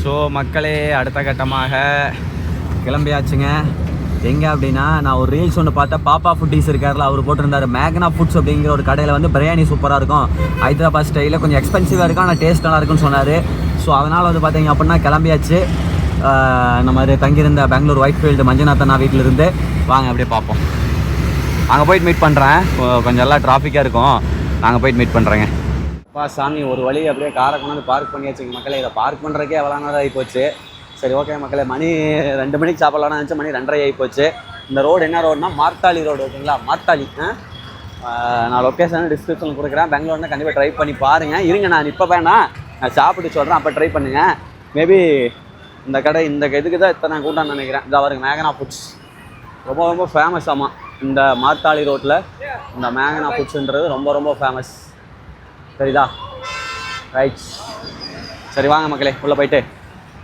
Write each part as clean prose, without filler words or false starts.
So மக்களே அடுத்த கட்டமாக கிளம்பியாச்சுங்க. எங்கே அப்படின்னா நான் ஒரு ரீல்ஸ் ஒன்று பார்த்தேன். பாப்பா ஃபுட்டீஸ் இருக்கார்ல, அவர் போட்டிருந்தார் மேக்னா ஃபுட்ஸ் அப்படிங்கிற ஒரு கடையில் வந்து பிரியாணி சூப்பராக இருக்கும், ஹைதராபாத் ஸ்டைலில் கொஞ்சம் எக்ஸ்பென்சிவாக இருக்கும், ஆனால் டேஸ்ட் நல்லா இருக்குன்னு சொன்னார். ஸோ அதனால் வந்து பார்த்தீங்க அப்படின்னா கிளம்பியாச்சு. இந்த மாதிரி தங்கியிருந்த பெங்களூர் ஒயிட்ஃபீல்டு மஞ்சநாத்தனா வீட்டிலிருந்து வாங்க அப்படியே பார்ப்போம். அங்கே போயிட்டு மீட் பண்ணுறேன். கொஞ்சம் எல்லாம் டிராஃபிக்காக இருக்கும், நாங்கள் போயிட்டு மீட் பண்ணுறேங்க. அப்பா சாமி, ஒரு வழி அப்படியே காரை கொண்டு பார்க் பண்ணியாச்சுங்க மக்களே. இதை பார்க் பண்ணுறதுக்கே எவ்வளோ நேரம் ஆகிப்போச்சு. சரி ஓகே மக்களே, மணி 2 மணிக்கு சாப்பிட்லான்னு நினச்சி மணி 2:30 ஆகிப்போச்சு. இந்த ரோடு என்ன ரோடுனா மார்த்தாளி ரோடு, ஓகேங்களா? மார்த்தாளி. நான் லொக்கேஷன் டிஸ்கிரிப்ஷனில் கொடுக்குறேன். பெங்களூர்னா கண்டிப்பாக ட்ரை பண்ணி பாருங்கள். இருங்க, நான் இப்போ வேணாம், நான் சாப்பிட்டு சொல்கிறேன், அப்போ ட்ரை பண்ணுங்கள். மேபி இந்த கடை இந்த இதுக்கு தான் இத்தனை கூட்டான்னு நினைக்கிறேன். இதாக வருங்க மேகனா ஃபுட்ஸ், ரொம்ப ரொம்ப ஃபேமஸ். ஆமாம், இந்த மார்த்தாளி ரோட்டில் இந்த மேகனா ஃபுட்ஸுன்றது ரொம்ப ரொம்ப ஃபேமஸ். சரிதா? ரைட், சரி வாங்க மக்களே உள்ளே போயிட்டு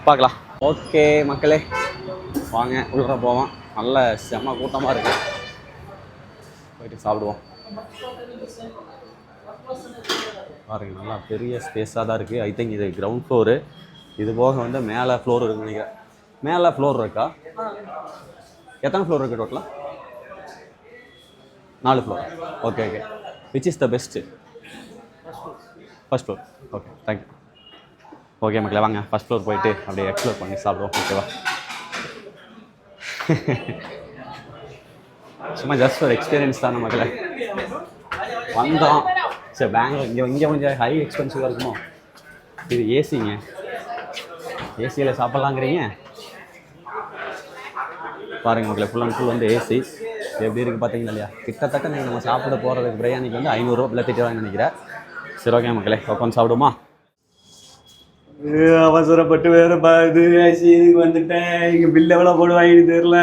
பார்க்கலாம். ஓகே மக்களே வாங்க உள்ளே போவோம். நல்ல செம்ம கூட்டமாக இருக்குது, போயிட்டு சாப்பிடுவோம். பாருங்க, நல்லா பெரிய ஸ்பேஸாக தான் இருக்குது. ஐ திங்க் இது கிரவுண்ட் ஃப்ளோரு. இது போக வந்து மேலே ஃப்ளோர் இருக்குன்னு நினைக்கிறேன். மேலே ஃப்ளோர் இருக்கா? எத்தனை ஃப்ளோர் இருக்குது டோட்டலாக? 4 floor. Okay okay. Which is the best? First floor. Okay, thank you. Okay மக்களே வாங்க ஃபர்ஸ்ட் ஃப்ளோர் போயிட்டு அப்படியே எக்ஸ்ப்ளோர் பண்ணி சாப்பிடுவோம். ஓகேவா? சும்மா ஜஸ்ட் ஒரு எக்ஸ்பீரியன்ஸ் தானே மக்களே. வந்தோம். சரி, பெங்களூர் இங்கே கொஞ்சம் ஹை எக்ஸ்பென்சிவாக இருக்குமோ? இது ஏசிங்க, ஏசியில் சாப்பிட்லாங்கிறீங்க. பாருங்கள் மக்களே, ஃபுல் அண்ட் ஃபுல் வந்து ஏசி. எப்படி இருக்குது பார்த்தீங்களா இல்லையா? கிட்டத்தட்ட நீங்கள் நம்ம சாப்பிட போகிறதுக்கு பிரியாணிக்கு வந்து 500 ரூபா இல்லை திட்டுவாங்கன்னு நினைக்கிறேன். சரி ஓகே மக்களே, உட்காந்து சாப்பிடுமா? அவசரப்பட்டு வேறு இது ஏசிக்கு வந்துட்டேன். இங்கே பில் எவ்வளோ போடுவாங்கன்னு தெரியல.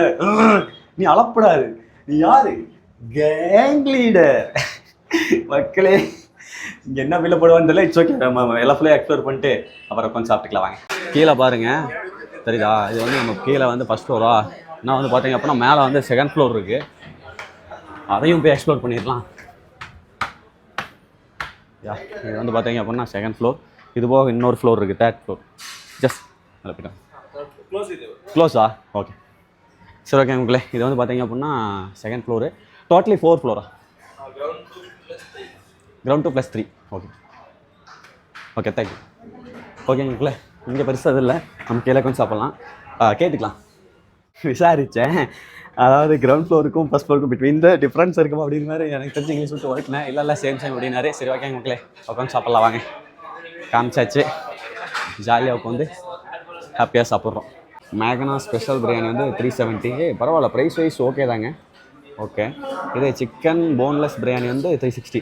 நீ அளப்படாது, நீ யாரு? கேங் லீடர் மக்களே. இங்கே என்ன பில்லை போடுவான்னு தெரியல. இட்ஸ் ஓகே, நம்ம எல்லா ஃபுல்லாக எக்ஸ்ப்ளோர் பண்ணிட்டு அப்புறம் உட்காந்து சாப்பிட்டுக்கலாம் வாங்க. கீழே பாருங்கள், சரிதா? இது வந்து நம்ம கீழே வந்து ஃபஸ்ட் ஃப்ளோரா, நான் வந்து பார்த்தீங்க அப்படின்னா மேலே வந்து செகண்ட் ஃப்ளோர் இருக்குது, அதையும் போய் எக்ஸ்ப்ளோர் பண்ணிடலாம். யா, இது வந்து பார்த்தீங்க அப்படின்னா செகண்ட் ஃப்ளோர். இது போக இன்னொரு ஃப்ளோர் இருக்குது, தேர்ட் ஃப்ளோர். ஜஸ்ட் அதில் போய்ட்டோம். க்ளோஸா? ஓகே சரி ஓகே உங்களே. இது வந்து பார்த்தீங்க அப்படின்னா second floor. Totally 4 Flora? Ground 2 + 3. Okay okay, thank you. Okay உங்களே, இங்கே பெருசாக இது இல்லை, நம்ம கீழே கொஞ்சம் சாப்பிட்லாம். கேட்டுக்கலாம். விசாரித்தேன், அதாவது கிரவுண்ட் ஃப்ளோருக்கும் ஃபஸ்ட் ஃப்ளோருக்கும் பிட்வீன் இந்த டிஃப்ரென்ஸ் இருக்கும் அப்படின்னு மாதிரி எனக்கு தெரிஞ்சு இங்கிலீஷ் விட்டு ஓட்டினேன். இல்லை சேம் அப்படின்னாரு. சரி ஓகே மக்களே, உட்காந்து சாப்பிட்லாம் வாங்க. காமிச்சாச்சு, ஜாலியாக உட்காந்து ஹாப்பியாக சாப்பிட்றோம். மேகனா ஸ்பெஷல் பிரியாணி வந்து 370. பரவாயில்ல, ப்ரைஸ் வைஸ் ஓகே தாங்க. ஓகே, இது சிக்கன் போன்லெஸ் பிரியாணி வந்து 360.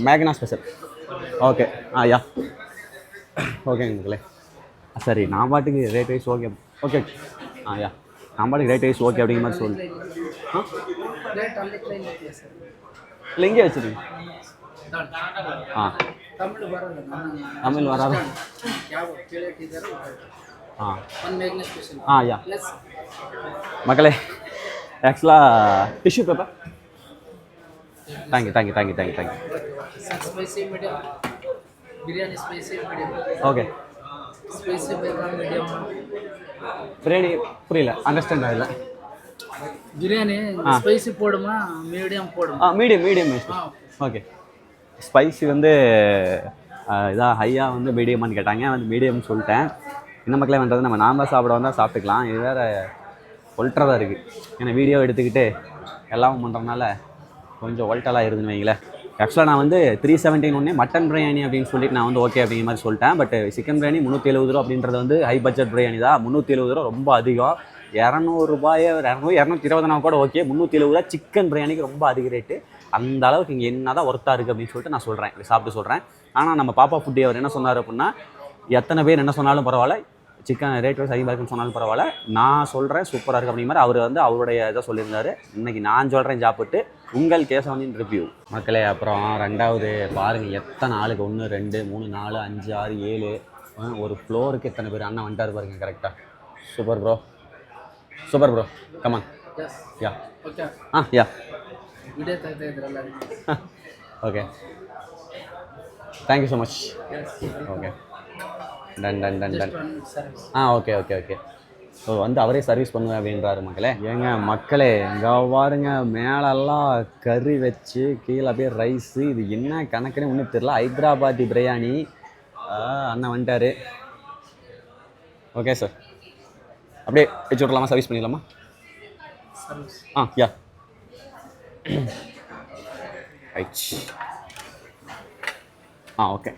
மேகனா ஸ்பெஷல். ஓகே யா ஓகேங்க மக்களே. சரி, நான் பாட்டுக்கு rate wise okay. Okay yeah, நான் பாட்டுக்கு ரேட் வைஸ் ஓகே அப்படிங்கிற மாதிரி சொல்லு. இல்லை இங்கே வச்சுருங்க. தமிழ் வராது. யா மக்களே, ஆக்சுவலாக tissue paper. Thank you. Okay, biryani புரியல, அண்டர்ஸ்டாண்ட் ஆகல. பிரியாணி ஸ்பைசி போடுமா மீடியம் போடுமா? மீடியம். ஓகே, ஸ்பைசி வந்து இதாக ஹையாக வந்து மீடியமானு கேட்டாங்க, வந்து மீடியம்னு சொல்லிட்டேன். என்ன மக்களே பண்ணுறது, நம்ம நாம சாப்பிட வந்தால் சாப்பிட்டுக்கலாம். இது வேறு ஒல்ட்ரதாக இருக்குது. ஏன்னா வீடியோ எடுத்துக்கிட்டு எல்லாமும் பண்ணுறதுனால கொஞ்சம் ஒல்ட்டெல்லாம் இருக்குதுன்னு வைங்களேன். ஆக்சுவலாக நான் வந்து 317 ஒன்றே மட்டன் பிரியாணி அப்படின்னு சொல்லிட்டு நான் வந்து ஓகே அப்படிங்கிற மாதிரி சொல்லிட்டேன். பட் சிக்கன் பிரியாணி 370 ரூபா அப்படின்றது வந்து ஹை பட்ஜெட் பிரியாணி தான். 370 ரூபா ரொம்ப அதிகம். 200 ரூபாயை 220 கூட ஓகே. 370 ரூபா சிக்கன் பிரியாணிக்கு ரொம்ப அதிக ரேட்டு. அந்த அளவுக்கு இங்கே என்ன தான் ஒர்த்தாக இருக்குது அப்படின்னு சொல்லிட்டு நான் சொல்கிறேன், சாப்பிட்டு சொல்கிறேன். ஆனால் நம்ம பாப்பா ஃபுட்டி அவர் என்ன சொன்னார் அப்படின்னா, எத்தனை பேர் என்ன சொன்னாலும் பரவாயில்ல, சிக்கன் ரேட் வைஸ் அதிகமாக இருக்குன்னு சொன்னாலும் பரவாயில்ல, நான் சொல்கிறேன் சூப்பராக இருக்குது அப்படிங்கிற மாதிரி அவர் வந்து அவருடைய இதை சொல்லியிருந்தார். இன்றைக்கி நான் சொல்கிறேன் சாப்பிட்டு உங்கள் கேசவனின் ரிவ்யூ மக்களே. அப்புறம் ரெண்டாவது பாருங்கள், எத்தனை ஆளுக்கு 1 2 3 4 5 6 7 ஒரு ஃப்ளோருக்கு எத்தனை பேர் அண்ணன் வந்துட்டார் பாருங்கள். கரெக்டாக super bro come on. Yeah yeah okay, thank you so much. Okay done done done done. Service. Okay okay okay. So வந்து அவரே சர்வீஸ் பண்ணுவேன் அப்படின்றாரு மக்களே. ஏங்க மக்களே இங்கே பாருங்க, மேலெல்லாம் கறி வச்சு கீழே அப்படியே ரைஸு, இது என்ன கணக்குன்னு ஒன்றும் தெரியல. ஹைதராபாத்தி பிரியாணி. அண்ணன் வந்துட்டார். ஓகே சார், அப்படியே வச்சு விட்றலாமா, சர்வீஸ் பண்ணிடலாமா? Service. Yeah right. Okay.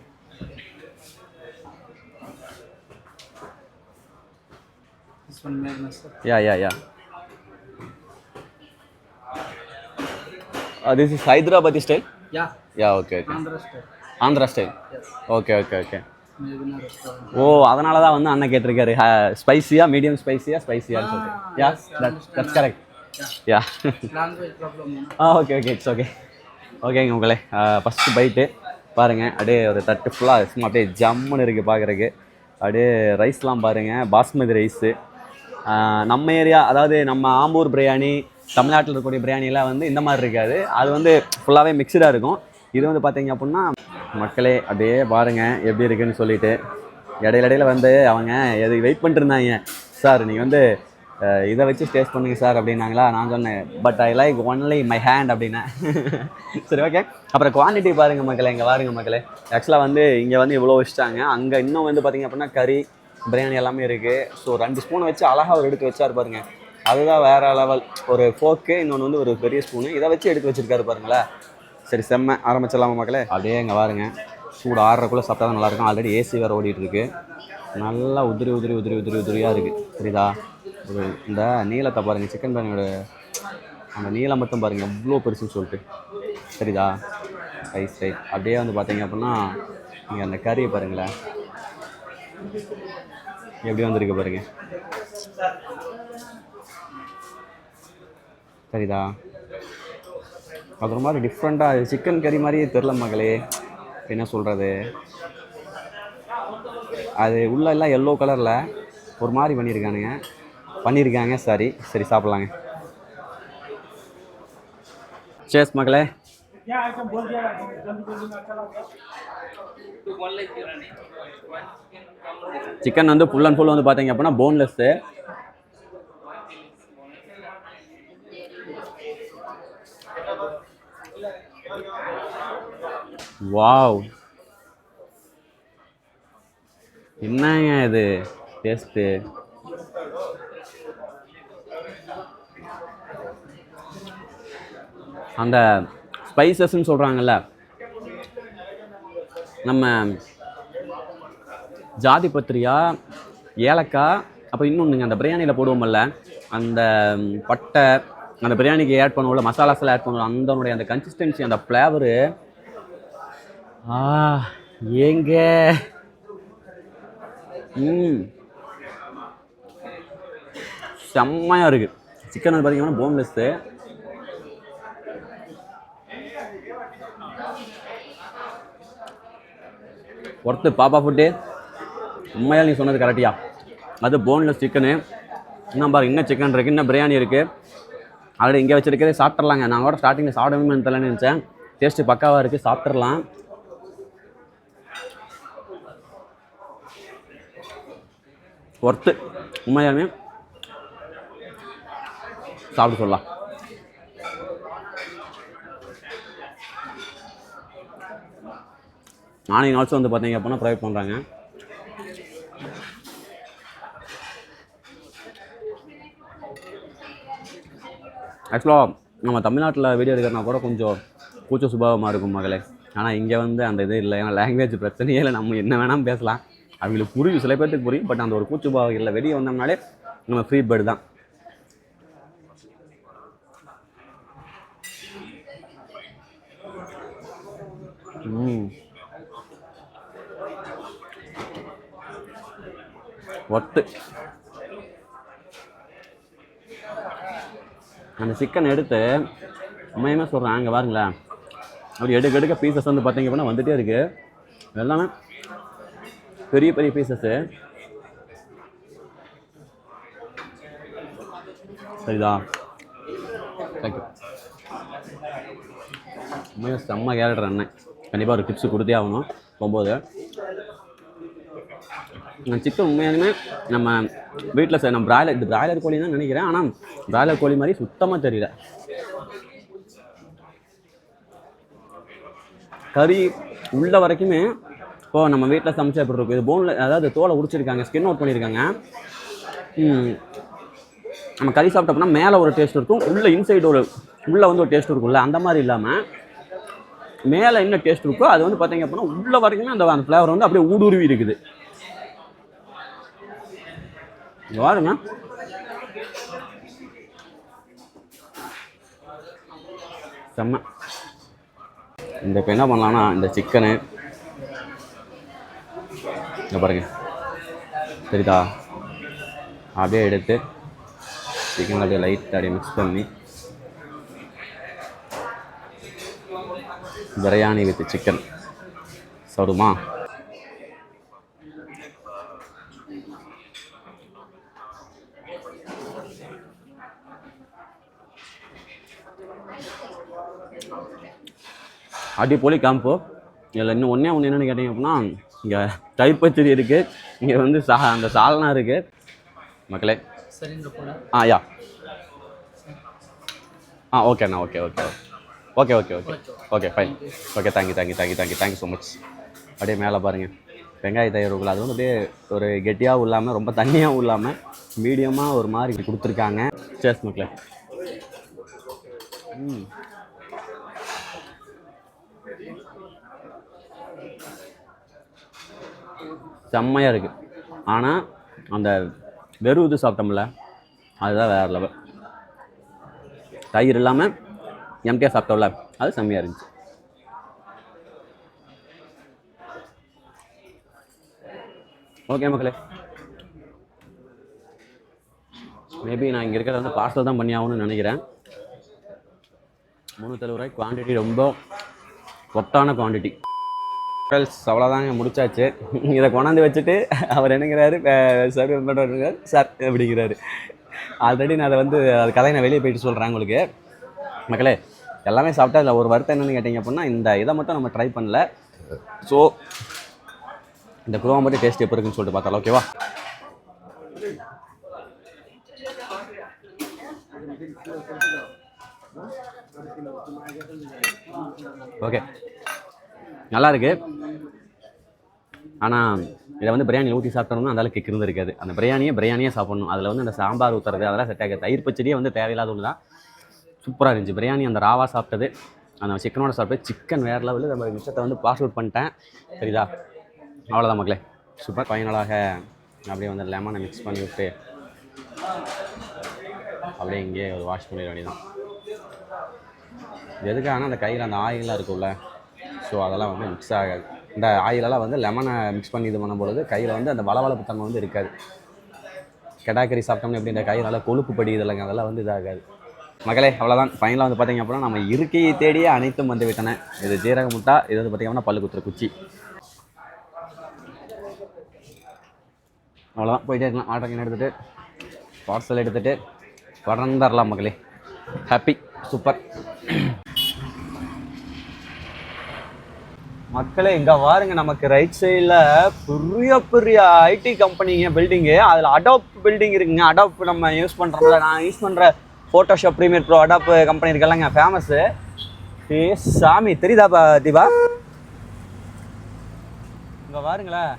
This one Magna, sir. Yeah. This is Hyderabadi style? Yeah, okay. Andhra style. Andhra style? Yes. Okay. Magna restaurant. அதனால தான் வந்து அண்ணன் கேட்டிருக்காரு, ஸ்பைசியா, மீடியம் ஸ்பைசியான்னு சொல்லிட்டு. Yes, that's correct. Yeah. Language problem. Okay it's okay. ஓகேங்க உங்களே, first byte பாருங்கள். அப்படியே ஒரு தட்டு ஃபுல்லாக சும்மா அப்படியே ஜம்முன்னு இருக்குது பார்க்குறக்கு. அப்படியே ரைஸ்லாம் பாருங்கள், பாஸ்மதி ரைஸு. நம்ம ஏரியா, அதாவது நம்ம ஆம்பூர் பிரியாணி, தமிழ்நாட்டில் இருக்கக்கூடிய பிரியாணிலாம் வந்து இந்த மாதிரி இருக்காது. அது வந்து ஃபுல்லாகவே மிக்சடாக இருக்கும். இது வந்து பார்த்தீங்க அப்படின்னா மக்களே அப்படியே பாருங்கள் எப்படி இருக்குன்னு சொல்லிட்டு. இடையில வந்து அவங்க எதுக்கு வெயிட் பண்ணிட்டு இருந்தாங்க. சார் நீங்கள் வந்து இதை வச்சு டேஸ்ட் பண்ணுங்க சார் அப்படின்னாங்களா. நான் சொன்னேன் but I like only my hand அப்படின்னேன். சரி ஓகே. அப்புறம் குவான்டிட்டி பாருங்கள் மக்களே, இங்கே பாருங்கள் மக்களே. ஆக்சுவலாக வந்து இங்கே வந்து இவ்வளோ வச்சுட்டாங்க. அங்கே இன்னும் வந்து பார்த்திங்க அப்படின்னா கறி பிரியாணி எல்லாமே இருக்குது. ஸோ 2 ஸ்பூன் வச்சு அழகாக ஒரு எடுத்து வச்சார் பாருங்கள். அதுதான் வேறு லெவல். ஒரு ஃபோக்கு, இன்னொன்று வந்து ஒரு பெரிய ஸ்பூனு, இதை வச்சு எடுத்து வச்சுருக்காரு பாருங்களேன். சரி செம்ம, ஆரம்பிச்சிடலாமா மக்களே? அப்படியே இங்கே பாருங்க, சூடு ஆறுறக்குள்ளே சாப்பிட்டா தான் நல்லாயிருக்கும். ஆல்ரெடி ஏசி வேறு ஓடிட்டுருக்கு. நல்லா உதிரியாக இருக்குது. சரிதா? ஒரு இந்த நீளத்தை பாருங்கள், சிக்கன் பிரியாணியோட அந்த நீளம் மட்டும் பாருங்கள் எவ்வளோ பெருசுன்னு சொல்லிட்டு. சரிதா? ரைட். அப்படியே வந்து பார்த்தீங்க அப்படின்னா நீங்கள் அந்த கறியை பாருங்களேன் எப்படி வந்திருக்கு பாருங்க. சரிதா? அது ஒரு மாதிரி டிஃப்ரெண்ட்டாக சிக்கன் கறி மாதிரியே தெரில மக்களே. என்ன சொல்கிறது, அது உள்ள எல்லாம் எல்லோ கலரில் ஒரு மாதிரி பண்ணியிருக்காங்க. சரி சாப்பிட்லாங்க. சேஸ் மக்களே. சிக்கன் வந்து ஃபுல் அண்ட் ஃபுல் வந்து பார்த்தீங்க அப்படின்னா போன்லெஸ்ஸு. வாவ், என்னங்க இது டேஸ்ட்டு. அந்த ஸ்பைசஸ்ன்னு சொல்கிறாங்கல்ல, நம்ம ஜாதி பத்திரியா, ஏலக்காய், அப்போ இன்னொன்றுங்க அந்த பிரியாணியில் போடுவோம்ல அந்த பட்டை, அந்த பிரியாணிக்கு ஆட் பண்ணுவோம்ல, மசாலாஸ்லாம் ஆட் பண்ணுவோம், அதனுடைய அந்த கன்சிஸ்டன்சி, அந்த ஃப்ளேவரு ஏங்க செம்மையாக இருக்குது. சிக்கன் வந்து பார்த்தீங்கன்னா போன்லெஸ்ஸு. ஒருத்து பாப்பா ஃபுட்டு உண்மையாக நீ சொன்னது கரெக்டியா. அது போன்லெஸ் சிக்கனு. இன்னும் பாரு, இன்னும் சிக்கன் இருக்குது, இன்னும் பிரியாணி இருக்குது. ஆல்ரெடி இங்கே வச்சுருக்கதே சாப்பிட்றலாங்க. நான் கூட ஸ்டார்டிங்கில் சாப்பிடணும்னு தெரியலன்னு நினச்சேன். டேஸ்ட்டு பக்காவாக இருக்குது, சாப்பிட்றலாம். ஒர்த்து, உண்மையாலுமே சாப்பிட்டு சொல்லலாம். மார்னிங் ஆல்சோ வந்து பார்த்தீங்க அப்படின்னா ப்ரொவைட் பண்ணுறாங்க. ஆக்சுவலாக நம்ம தமிழ்நாட்டில் வீடியோ எடுக்கிறனா கூட கொஞ்சம் கூச்ச சுபாவமாக இருக்கும் மகளே. ஆனால் இங்கே வந்து அந்த இது இல்லை. ஏன்னா லாங்குவேஜ் பிரச்சனையே இல்லை, நம்ம என்ன வேணாலும் பேசலாம். அவங்களுக்கு புரியும், சில பேர்த்துக்கு புரியும். பட் அந்த ஒரு கூச்ச சுபாவம் இல்லை. வெளியே வந்தோம்னாலே நம்ம ஃப்ரீ பேர்டு தான். ஒர்த்து. அந்த சிக்கன் எடுத்து உண்மையுமே சொல்கிறேன், அங்கே பாருங்களேன், ஒரு எடுக்க பீசஸ் வந்து பார்த்தீங்க அப்படின்னா வந்துகிட்டே இருக்குது. எல்லாமே பெரிய பெரிய பீசஸ்ஸு. சரிதா? தேங்க்யூ. உண்மையாக செம்ம கேரக்டர் அண்ணன். கண்டிப்பாக ஒரு டிப்ஸு கொடுத்தே ஆகணும் போகும்போது. சிக்கன் உண்மையாலுமே நம்ம வீட்டில் நம்ம பிராய்லர் கோழி தான் நினைக்கிறேன். ஆனால் பிராய்லர் கோழி மாதிரி சுத்தமாக தெரியல. கறி உள்ள வரைக்குமே இப்போது நம்ம வீட்டில் சமைச்சா எப்படி இருக்கும், இது போனில் அதாவது தோலை உரிச்சிருக்காங்க, ஸ்கின் அவுட் பண்ணியிருக்காங்க. நம்ம கறி சாப்பிட்டோம்னா மேலே ஒரு டேஸ்ட் இருக்கும், உள்ளே இன்சைடு உள்ளே வந்து ஒரு டேஸ்ட் இருக்கும்ல, அந்த மாதிரி இல்லாமல் மேலே என்ன டேஸ்ட் இருக்கோ அது வந்து பார்த்தீங்க அப்படின்னா உள்ள வரைக்குமே அந்த ஃப்ளேவர் வந்து அப்படியே ஊடுருவி இருக்குது. பாருங்க, செம்ம. இந்த இப்போ என்ன பண்ணலான்னா இந்த சிக்கனு இங்கே பாருங்க சரிதா, அப்படியே எடுத்து சிக்கன் அப்படியே லைட் அப்படியே மிக்ஸ் பண்ணி பிரியாணி வித் சிக்கன் சாப்பிடுமா? அடிப்பொலி காம்போ. இதில் இன்னும் ஒன்று என்னென்னு கேட்டிங்க அப்படின்னா, இங்கே தயிர் பச்சடி இருக்குது, இங்கே வந்து அந்த சால்னா இருக்குது மக்களே. யா ஓகேண்ணா, okay fine, okay thank you so much. அப்படியே மேலே பாருங்கள் வெங்காய தயிர் இருக்குல்ல, அது வந்து அப்படியே ஒரு கெட்டியாகவும் இல்லாமல் ரொம்ப தண்ணியாகவும் இல்லாமல் மீடியமாக ஒரு மாதிரி கொடுத்துருக்காங்க. சேர்ஸ் மக்களே. செம்மையாக இருக்குது. ஆனால் அந்த வெறும் இது சாப்பிட்டோம்ல அதுதான் வேறு லெவல். தயிர் இல்லாமல் எம்டியாக சாப்பிட்டோம்ல அது செம்மையாக இருந்துச்சு. ஓகே மக்களே, மேபி நான் இங்கே இருக்கிறத வந்து பார்சல் தான் பண்ணி ஆகணும்னு நினைக்கிறேன். 370 ரூபாய் குவான்டிட்டி, ரொம்ப ஒட்டான குவான்டிட்டி. அவ்வளோதாங்க, முடிச்சாச்சு. இதை கொண்டாந்து வச்சுட்டு அவர் என்னங்கிறாரு, சார் பண்ணுறாரு சார் அப்படிங்கிறாரு. ஆல்ரெடி நான் அதை வந்து அது கதையை நான் வெளியே போயிட்டு சொல்கிறேன் உங்களுக்கு. மக்களே எல்லாமே சாப்பிட்டா அதில் ஒரு வருத்தம் என்னென்னு கேட்டிங்க அப்படின்னா, இந்த இதை மட்டும் நம்ம ட்ரை பண்ணல. ஸோ இந்த குருவா மட்டும் டேஸ்ட் எப்போ இருக்குன்னு சொல்லிட்டு பார்த்தாலும் ஓகேவா? ஓகே, நல்லா இருக்கு. ஆனால் இதை வந்து பிரியாணி ஊற்றி சாப்பிட்டோம்னா அந்த அளவுக்கு கிக்கு இருக்காது. அந்த பிரியாணியே சாப்பிடணும். அதில் வந்து அந்த சாம்பார் ஊற்றுறது அதெல்லாம் செட் ஆகாது. தயிர் பச்சடியே வந்து தேவையில்லாத ஒன்று தான். சூப்பராக இருந்துச்சு பிரியாணி. அந்த ராவா சாப்பிட்டது, அந்த சிக்கனோட சாப்பிட்டது, சிக்கன் வேறு லெவலில். நம்ம மிச்சத்தை வந்து பாஸ் அவுட் பண்ணிட்டேன் சரிதா. அவ்வளோதான் மக்களே, சூப்பர். ஃபைனலாக அப்படியே வந்து லெமனை மிக்ஸ் பண்ணி விட்டு அப்படியே இங்கேயே ஒரு வாஷ் பண்ணிட வேண்டியதான். எதுக்கான அந்த கையில் அந்த ஆயிலெலாம் இருக்கும்ல, ஸோ அதெல்லாம் வந்து மிக்ஸ் ஆகாது. இந்த ஆயிலெல்லாம் வந்து லெமனை மிக்ஸ் பண்ணி இது பண்ணும்பொழுது கையில் வந்து அந்த வளவளப்பு தன்மை வந்து இருக்காது. கெடாக்கறி சாப்பிட்டோம்னா எப்படி இந்த கை நல்லா கொழுப்பு படி இதெல்லாம் அதெல்லாம் வந்து இதாகாது மக்களே. அவ்வளோதான். ஃபைனலாக வந்து பார்த்திங்க அப்படின்னா நம்ம இருக்கையை தேடியே அனைத்தும் வந்து விட்டன. இது ஜீரக முட்டா, இது வந்து பார்த்திங்கன்னா பல்லு குத்துற குச்சி. அவ்வளோதான், போயிட்டே இருக்கலாம். ஆட்டோ கேன் எடுத்துகிட்டு பார்சல் எடுத்துகிட்டு பறந்துடலாம் மக்களே. ஹாப்பி, சூப்பர் மக்களே. இங்கே பாருங்க, நமக்கு ரைட் சைடில் பெரிய ஐடி கம்பெனிங்க பில்டிங்கு. அதில் அடாப் பில்டிங் இருக்குங்க. அடாப் நம்ம யூஸ் பண்ணுறோம்ல, நான் யூஸ் பண்ணுற Photoshop Premiere Pro Adobe company இருக்கல்லங்க, ஃபேமஸ்ஸு. சாமி தெரியுதாப்பா தீபா? இங்கே பாருங்களேன்,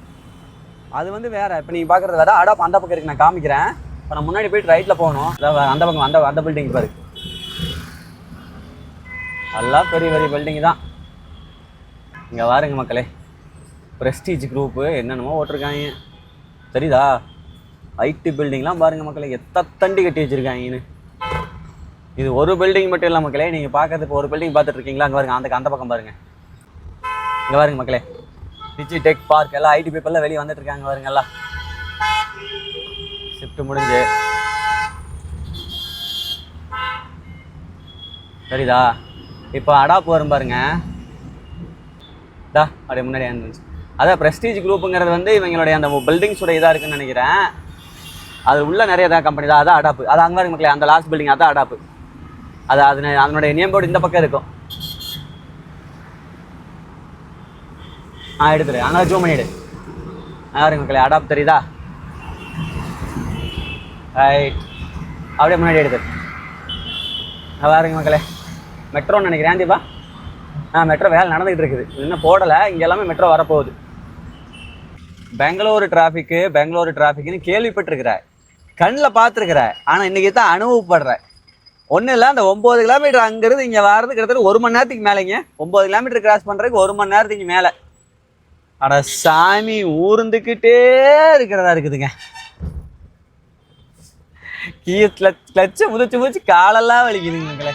அது வந்து வேறு. இப்போ நீங்கள் பார்க்குறது வேறு, அடாப் அந்த பக்கம் இருக்குது. நான் காமிக்கிறேன். இப்போ நான் முன்னாடி போய்ட்டு ரைட்டில் போகணும். அந்த பக்கம் அந்த பில்டிங் பாரு. எல்லாம் பெரிய பில்டிங் தான். இங்கே பாருங்க மக்களே, ப்ரெஸ்டீஜ் குரூப்பு என்னென்னமோ ஓட்டிருக்காங்க தெரியுதா. ஐடி பில்டிங்லாம் பாருங்கள் மக்களே, எத்தண்டி கட்டி வச்சுருக்காங்கன்னு. இது ஒரு பில்டிங் மட்டும் இல்லை மக்களே. நீங்கள் பார்க்கறது இப்போ ஒரு பில்டிங் பார்த்துட்டு இருக்கீங்களா, அங்கே பாருங்க, அந்த பக்கம் பாருங்கள். இங்கே பாருங்க மக்களே, டிஜி டெக் பார்க் எல்லாம் ஐடி பீப்பிள்லாம் வெளியே வந்துட்டு இருக்காங்க பாருங்க. எல்லாம் ஷிஃப்ட் முடிஞ்சு சரிதா. இப்போ அடாப் வரும் பாருங்க, தா அப்படியே முன்னாடி இருந்துச்சு. அதான் ப்ரெஸ்டீஜ் குரூப்புங்கிறது வந்து இவங்களுடைய அந்த பில்டிங்ஸோட இதாக இருக்குன்னு நினைக்கிறேன். அது உள்ள நிறைய தான் கம்பெனி தான். அதான் அடாப்பு. அது அங்கே பாருங்க மக்களே, அந்த லாஸ்ட் பில்டிங் அதான் அடாப்பு. அது அதனுடைய நேம் போர்டு இந்த பக்கம் இருக்கும். எடுத்துரு, அங்கே ஜூம் பண்ணிவிடு. பாருங்க மக்களே, அடாப்ட் தெரியுதா? ரைட், அப்படியே முன்னாடி எடுத்து பாருங்க மக்களே. மெட்ரோன்னு நினைக்கிறேன் தீபா. மெட்ரோ வேலை நடந்துகிட்டு இருக்குது, இன்னும் போடலை. இங்கே எல்லாமே மெட்ரோ வரப்போகுது. பெங்களூரு டிராஃபிக்னு கேள்விப்பட்டிருக்கிறேன், கண்ணில் பார்த்துருக்குற. ஆனால் இன்றைக்கி தான் அனுபவப்படுறேன். ஒன்றும் இல்லை, அந்த 9 கிலோமீட்டர் அங்கேருந்து இங்கே வர்றது கிட்டத்தட்ட 1 மணி நேரத்துக்கு மேலேங்க. 9 கிலோமீட்டர் கிராஸ் பண்ணுறதுக்கு 1 மணி நேரத்துக்கு மேலே. அட சாமி, ஊர்ந்துக்கிட்டே இருக்கிறதா இருக்குதுங்க. கிளச்சை முதிச்சு காலெல்லாம் வலிக்குதுங்க மக்களே.